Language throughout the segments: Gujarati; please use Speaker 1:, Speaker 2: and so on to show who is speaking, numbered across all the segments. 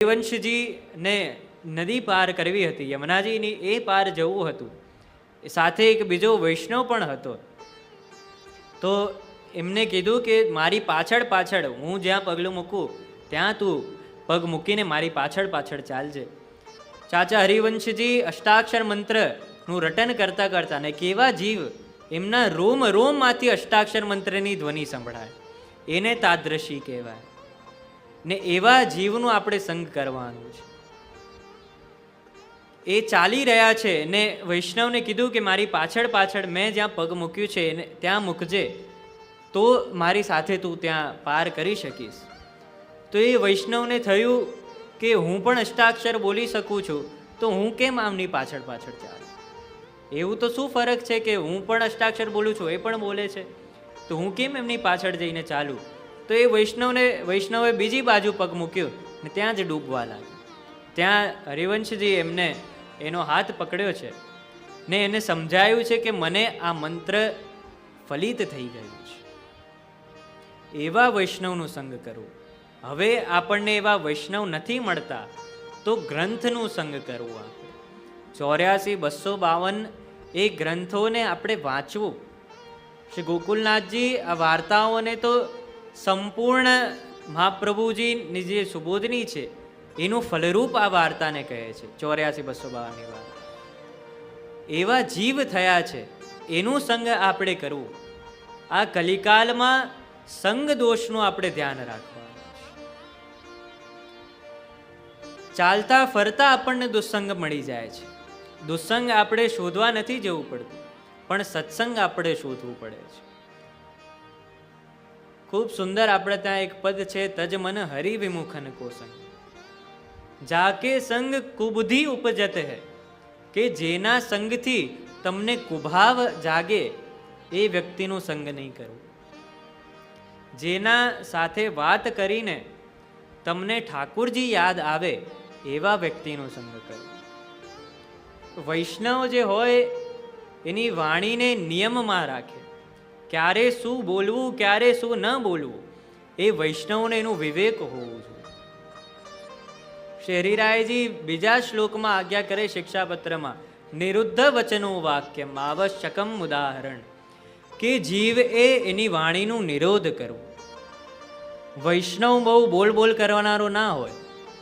Speaker 1: હરિવંશજીને નદી પાર કરવી હતી, યમુનાજીની એ પાર જવું હતું. સાથે એક બીજો વૈષ્ણવ પણ હતો. તો એમને કીધું કે મારી પાછળ પાછળ, હું જ્યાં પગલું મૂકું ત્યાં તું પગ મૂકીને મારી પાછળ પાછળ ચાલજે. ચાચા હરિવંશજી અષ્ટાક્ષર મંત્રનું રટન કરતા કરતા, ને કેવા જીવ એમના રોમ રોમમાંથી અષ્ટાક્ષર મંત્રની ધ્વનિ સંભળાય, એને તાદ્રશી કહેવાય. ને એવા જીવનું આપણે સંગ કરવાનું છે. એ ચાલી રહ્યા છે ને વૈષ્ણવને કીધું કે મારી પાછળ પાછળ મેં જ્યાં પગ મૂક્યું છે ત્યાં મૂકજે, તો મારી સાથે તું ત્યાં પાર કરી શકીશ. તો એ વૈષ્ણવને થયું કે હું પણ અષ્ટાક્ષર બોલી શકું છું, તો હું કેમ આમની પાછળ પાછળ ચાલું? એવું તો શું ફરક છે કે હું પણ અષ્ટાક્ષર બોલું છું, એ પણ બોલે છે, તો હું કેમ એમની પાછળ જઈને ચાલું? તો એ વૈષ્ણવે બીજી બાજુ પગ મૂક્યો ને ત્યાં જ ડૂબવા લાગ્યો. ત્યાં હરિવંશજી એમને એનો હાથ પકડ્યો છે ને એને સમજાયું છે કે મને આ મંત્ર ફલિત થઈ ગયું છે. એવા વૈષ્ણવનું સંગ કરવું. હવે આપણને એવા વૈષ્ણવ નથી મળતા તો ગ્રંથનું સંગ કરવું. આપણે 84-252 એ ગ્રંથોને આપણે વાંચવું. શ્રી ગોકુલનાથજી આ વાર્તાઓને તો સંપૂર્ણ મહાપ્રભુજીની જે સુબોધની છે એનું ફલરૂપ આ વાર્તાને કહે છે. 84-252 વાર્તા એવા જીવ થયા છે, એનું સંગ આપણે કરવું. આ કલિકાલમાં સંગ દોષનું આપણે ધ્યાન રાખવાનું. ચાલતા ફરતા આપણને દુસ્સંગ મળી જાય છે. દુસ્સંગ આપણે શોધવા નથી જવું પડતું, પણ સત્સંગ આપણે શોધવું પડે છે. ખૂબ સુંદર આપણે ત્યાં એક પદ છે, તજ મન હરિ વિમુખન કો સંગ, જાકે સંગ કુબુદ્ધિ ઉપજત હૈ. કે જેના સંગથી તમને કુભાવ જાગે એ વ્યક્તિનું સંગ નહીં કરવું. જેના સાથે વાત કરીને તમને ઠાકુરજી યાદ આવે એવા વ્યક્તિનો સંગ કરવો. વૈષ્ણવ જે હોય એની વાણીને નિયમમાં રાખે, ક્યારે શું બોલવું ક્યારે શું ન બોલવું એ વૈષ્ણવને એનું વિવેક હોવું જોઈએ. શ્રી હરિરાયજી બીજા શ્લોકમાં આજ્ઞા કરે શિક્ષાપત્રમાં, નિરુદ્ધ વચનો વાક્યમ આવશ્યકમ ઉદાહરણ, કે જીવ એની વાણીનું નિરોધ કરવું. વૈષ્ણવ બહુ બોલ બોલ કરવાનારો ના હોય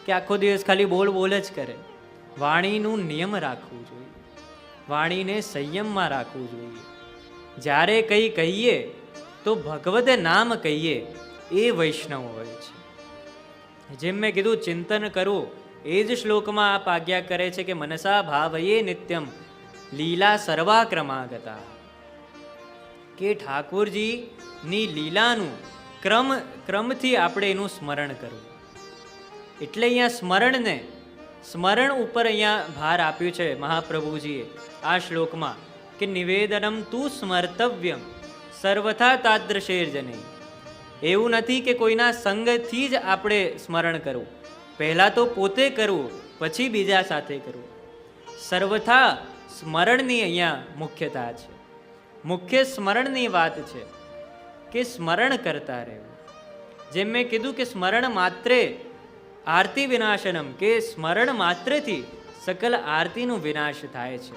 Speaker 1: કે આખો દિવસ ખાલી બોલ બોલ જ કરે. વાણીનું નિયમ રાખવું જોઈએ, વાણીને સંયમમાં રાખવું જોઈએ. જ્યારે કંઈ કહીએ તો ભગવદ નામ કહીએ, એ વૈષ્ણવ હોય છે. જેમ મેં કીધું ચિંતન કરવું, એ જ શ્લોકમાં આપ આજ્ઞા કરે છે કે મનસા ભાવયે નિત્યમ લીલા સર્વા ક્રમાગતા, કે ઠાકોરજીની લીલાનું ક્રમથી આપણે એનું સ્મરણ કરવું. એટલે અહીંયા સ્મરણ ઉપર અહીંયા ભાર આપ્યું છે મહાપ્રભુજીએ આ શ્લોકમાં, કે નિવેદનમ તું સ્મર્તવ્યમ સર્વથા તાદ્રશેર્જને. એવું નથી કે કોઈના સંગથી જ આપણે સ્મરણ કરવું, પહેલાં તો પોતે કરવું, પછી બીજા સાથે કરવું. સર્વથા સ્મરણની અહીંયા મુખ્યતા છે. મુખ્ય સ્મરણની વાત છે કે સ્મરણ કરતા રહેવું. જેમ મેં કીધું કે સ્મરણ માત્રે આરતી વિનાશનમ, કે સ્મરણ માત્રથી સકલ આરતીનું વિનાશ થાય છે.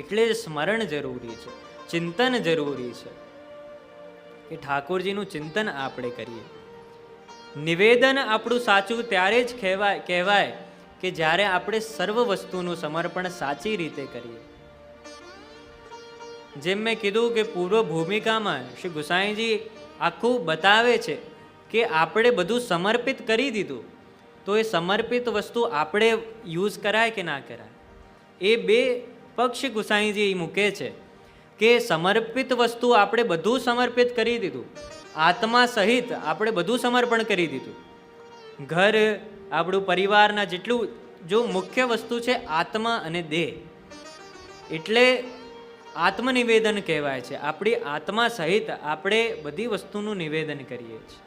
Speaker 1: એટલે સ્મરણ જરૂરી છે, ચિંતન જરૂરી છે, કે ઠાકોરજીનું ચિંતન આપણે કરીએ. નિવેદન આપણું સાચું ત્યારે જ કહેવાય કે જ્યારે આપણે સર્વ વસ્તુનું સમર્પણ સાચી રીતે કરીએ. જેમ મેં કીધું કે પૂર્વ ભૂમિકામાં શ્રી ગુસાઈજી આખું બતાવે છે કે આપણે બધું સમર્પિત કરી દીધું, તો એ સમર્પિત વસ્તુ આપણે યુઝ કરાય કે ના કરાય, એ બે પક્ષ ગુસાઈજી મૂકે છે. કે સમર્પિત વસ્તુ આપણે બધું સમર્પિત કરી દીધું, આત્મા સહિત આપણે બધું સમર્પણ કરી દીધું. ઘર, આપણું પરિવારના જેટલું, જો મુખ્ય વસ્તુ છે આત્મા અને દેહ, એટલે આત્મનિવેદન કહેવાય છે. આપણી આત્મા સહિત આપણે બધી વસ્તુનું નિવેદન કરીએ છીએ.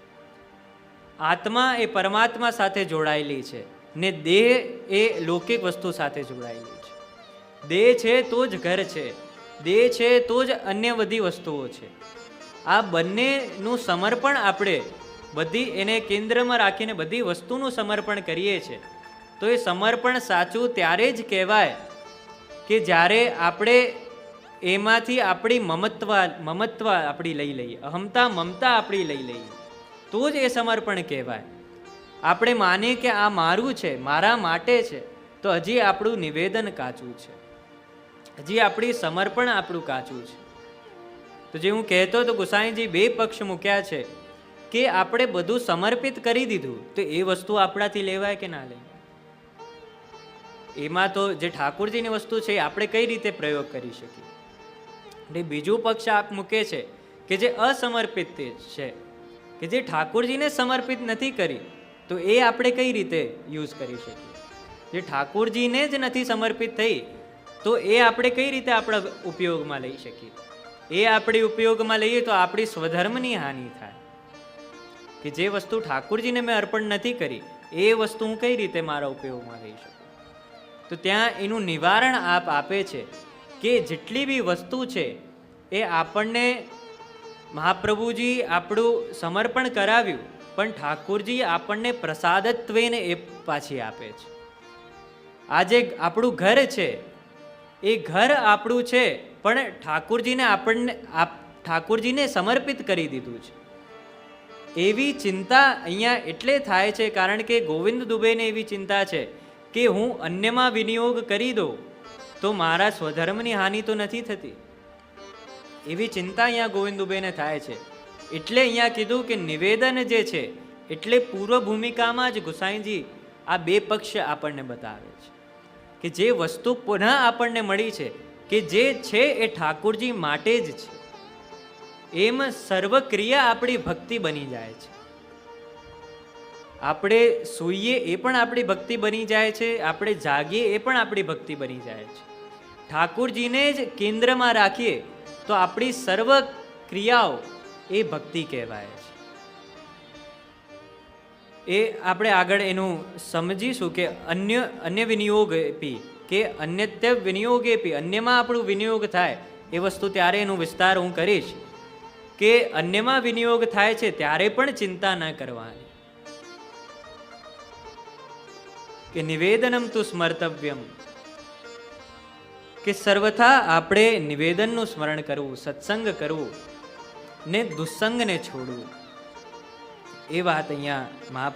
Speaker 1: આત્મા એ પરમાત્મા સાથે જોડાયેલી છે ને દેહ એ લૌકિક વસ્તુ સાથે જોડાયેલી છે. દેહ છે તો જ ઘર છે, દેહ છે તો જ અન્ય બધી વસ્તુઓ છે. આ બંનેનું સમર્પણ આપણે બધી એને કેન્દ્રમાં રાખીને બધી વસ્તુનું સમર્પણ કરીએ છીએ, તો એ સમર્પણ સાચું ત્યારે જ કહેવાય કે જ્યારે આપણે એમાંથી આપણી મમત્વ આપણી લઈ લઈએ, અહમતા મમતા આપણી લઈ લઈએ, તો જ એ સમર્પણ કહેવાય. આપણે માનીએ કે આ મારું છે, મારા માટે છે, તો હજી આપણું નિવેદન કાચું છે, હજી આપણી સમર્પણ આપણું કાચું છે. તો જે હું કહેતો તો ગુસાઈજી બે પક્ષ મૂક્યા છે કે આપણે બધું સમર્પિત કરી દીધું, તો એ વસ્તુ આપણાથી લેવાય કે ના લેવાય? એમાં તો જે ઠાકોરજીની વસ્તુ છે એ આપણે કઈ રીતે પ્રયોગ કરી શકીએ? એટલે બીજું પક્ષ આપ મૂકે છે કે જે અસમર્પિત છે, કે જે ઠાકોરજીને સમર્પિત નથી કરી, તો એ આપણે કઈ રીતે યુઝ કરી શકીએ? જે ઠાકોરજીને જ નથી સમર્પિત થઈ, તો એ આપણે કઈ રીતે આપણા ઉપયોગમાં લઈ શકીએ? એ આપણે ઉપયોગમાં લઈએ તો આપણી સ્વધર્મની હાનિ થાય. કે જે વસ્તુ ઠાકોરજીને મેં અર્પણ નથી કરી, એ વસ્તુ હું કઈ રીતે મારા ઉપયોગમાં લઈ શકું? તો ત્યાં એનું નિવારણ આપ આપે છે કે જેટલી બી વસ્તુ છે એ આપણને મહાપ્રભુજી આપણું સમર્પણ કરાવ્યું, પણ ઠાકોરજી આપણને પ્રસાદત્વેને એ પાછી આપે છે. આ જે આપણું ઘર છે એ ઘર આપણું છે, પણ ઠાકોરજીને સમર્પિત કરી દીધું છે. એવી ચિંતા અહીંયા એટલે થાય છે કારણ કે ગોવિંદ દુબેને એવી ચિંતા છે કે હું અન્યમાં વિનિયોગ કરી દઉં તો મારા સ્વધર્મની હાનિ તો નથી થતી. એવી ચિંતા અહીંયા ગોવિંદ દુબેને થાય છે. એટલે અહીંયા કીધું કે નિવેદન જે છે, એટલે પૂર્વ ભૂમિકામાં જ ગુસાઈજી આ બે પક્ષ આપણને બતાવે છે કે જે વસ્તુ પુનઃ આપણને મળી છે, કે જે છે એ ઠાકોરજી માટે જ છે, એમ સર્વક્રિયા આપણી ભક્તિ બની જાય છે. આપણે સૂઈએ એ પણ આપણી ભક્તિ બની જાય છે, આપણે જાગીએ એ પણ આપણી ભક્તિ બની જાય છે. ઠાકોરજીને જ કેન્દ્રમાં રાખીએ તો આપણી સર્વ ક્રિયાઓ એ ભક્તિ કહેવાય છે. એ આપણે આગળ એનું સમજીશું કે અન્ય વિનિયોગેપી કે અન્યત્ય વિનિયોગેપી, અન્યમાં આપણું વિનિયોગ થાય એ વસ્તુ ત્યારે એનું વિસ્તાર હું કરીશ કે અન્યમાં વિનિયોગ થાય છે ત્યારે પણ ચિંતા ન કરવાની, કે નિવેદનમ તુ સ્મર્તવ્યમ, કે સર્વથા આપણે નિવેદનનું સ્મરણ કરવું, સત્સંગ કરવું ને દુસ્સંગને છોડવું. એ વાત અહીંયા મહાપ્રભુ